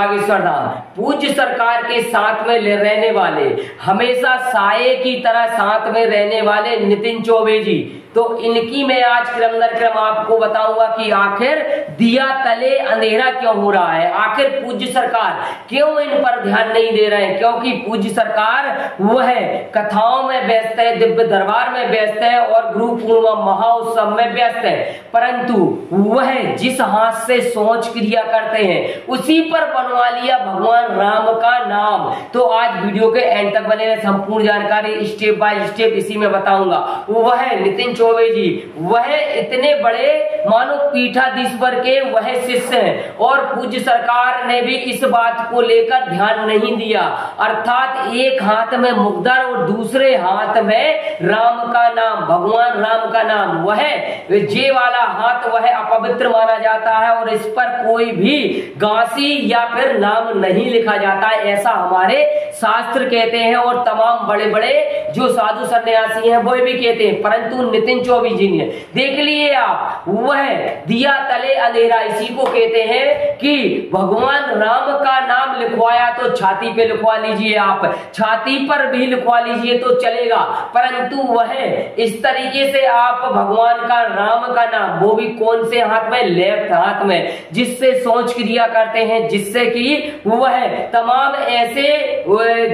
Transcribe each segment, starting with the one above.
बागेश्वर धाम। पूज्य सरकार के साथ में रहने वाले, हमेशा साये की तरह साथ में रहने वाले नितिन चौबे जी, तो इनकी मैं आज क्रम दर क्रम आपको बताऊंगा कि आखिर दिया तले अंधेरा क्यों हो रहा है, आखिर पूज्य सरकार क्यों इन पर ध्यान नहीं दे रहे हैं। क्योंकि पूज्य सरकार वह कथाओं में व्यस्त है, दिव्य दरबार में व्यस्त है और गुरु पूर्णिमा महाउत्सव में व्यस्त है, परंतु वह जिस हाथ से सोच क्रिया करते हैं उसी पर बनवा लिया भगवान राम का नाम। तो आज वीडियो के एंड तक बने रहे, संपूर्ण जानकारी स्टेप बाय स्टेप इसी में बताऊंगा। वह नितिन चौबे जी वह इतने बड़े मानो पीठाधीश्वर के वह शिष्य हैं और पूज्य सरकार ने भी इस बात को लेकर ध्यान नहीं दिया, अर्थात एक हाथ में मुकद्दर और दूसरे हाथ में राम का नाम, भगवान राम का नाम, वह जे वाला हाथ वह अपवित्र माना जाता है और इस पर कोई भी गांसी या फिर नाम नहीं लिखा जाता है, ऐसा हमारे शास्त्र कहते हैं और तमाम बड़े बड़े जो साधु सन्यासी हैं वो भी कहते हैं। परंतु नितिन चौबे जी ने देख लिए आप, वह दिया तले अंधेरा इसी को कहते हैं कि भगवान राम का नाम लिखवाया तो छाती पे लिखवा लीजिए, आप छाती पर भी लिखवा लीजिए तो चलेगा, परंतु वह इस तरीके से आप भगवान का राम का नाम, वो भी कौन से हाथ में, लेफ्ट हाथ में, जिससे सोच क्रिया करते हैं, जिससे कि वह तमाम ऐसे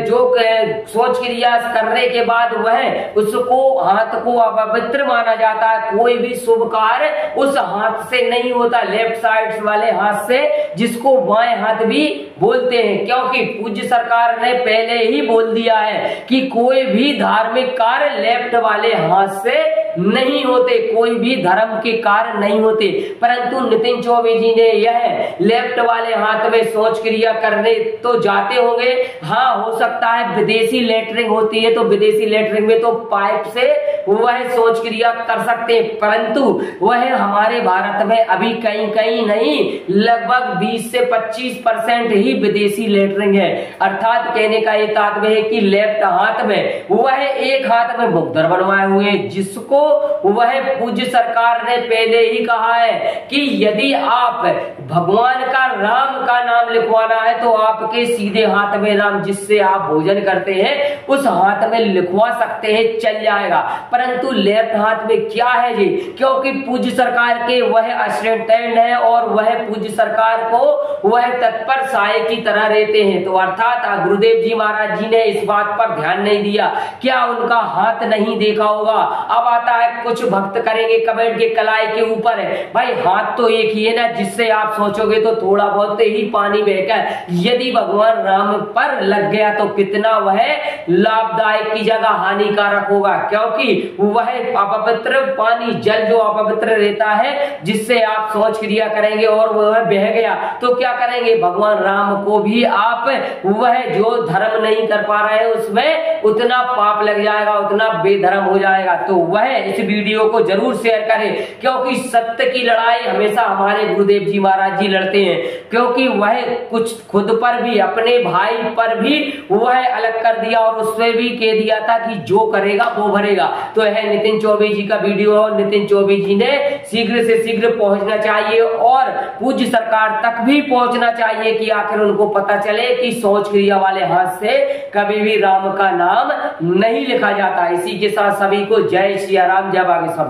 जो सोच क्रिया करने के बाद वह उसको हाथ को अपवित्र माना जाता है। कोई भी शुभ कार्य उस हाथ से नहीं होता, लेफ्ट साइड वाले हाथ से, जिसको बाएं हाथ भी बोलते हैं, क्योंकि पूज्य सरकार ने पहले ही बोल दिया है कि कोई भी धार्मिक कार्य लेफ्ट वाले हाथ से नहीं होते, कोई भी धर्म के कार्य नहीं होते। परंतु नितिन चौबे जी ने यह लेफ्ट वाले हाथ में सोच क्रिया करने तो जाते होंगे, हाँ हो सकता है विदेशी लेटरिंग होती है तो विदेशी लेटरिंग में तो पाइप से वह सोच क्रिया कर सकते हैं, परंतु वह हमारे भारत में अभी कहीं कहीं नहीं, लगभग 20 से 25% ही विदेशी लेटरिंग है। अर्थात कहने का ये तात्पर्य है कि लेफ्ट हाथ में वह एक हाथ में मुकद्दर बनवाए हुए, जिसको वह पूज्य सरकार ने पहले ही कहा है कि यदि आप भगवान का राम का नाम लिखवाना है तो आपके सीधे हाथ में नाम, जिससे आप भोजन करते हैं उस हाथ में लिखवा सकते हैं, चल जाएगा। परंतु लेफ्ट हाथ में क्या है जी, क्योंकि पूज्य सरकार के वह असिस्टेंट है और वह पूज्य सरकार को वह तत्पर साये की तरह रहते हैं, तो अर्थात गुरुदेव जी महाराज जी ने इस बात पर ध्यान नहीं दिया, क्या उनका हाथ नहीं देखा होगा। अब आता है कुछ भक्त करेंगे कमेंट के कलाई के ऊपर है, भाई हाथ तो एक ही है ना, जिससे आप सोचोगे तो थोड़ा बहुत ही पानी बहकर यदि भगवान राम पर लग गया तो कितना वह लाभदायक की जगह हानिकारक होगा, क्योंकि वह अपवित्र पानी, जल जो अपवित्र रहता है, जिससे आप सोच क्रिया करेंगे और वह बह गया तो क्या करेंगे, भगवान राम को भी आप वह जो धर्म नहीं कर पा रहे हैं उसमें उतना पाप लग जाएगा, उतना बेधर्म हो जाएगा। तो वह इस वीडियो को जरूर शेयर करें, क्योंकि सत्य की लड़ाई हमेशा हमारे गुरुदेव जी महाराज जी लड़ते हैं, क्योंकि वह कुछ खुद पर भी, अपने भाई पर भी वह अलग कर दिया और उसमें भी कह दिया था कि जो करेगा वो भरेगा। तो यह नितिन चौबे जी का वीडियो है, नितिन चौबे जी ने शीघ्र से शीघ्र पहुंचना चाहिए और पूज्य सरकार तक भी पहुंचना चाहिए कि आखिर उनको पता चले कि सोच क्रिया वाले हाथ से कभी भी राम का नाम नहीं लिखा जाता। इसी के साथ सभी को जय श्री राम, जय बागेश्वर।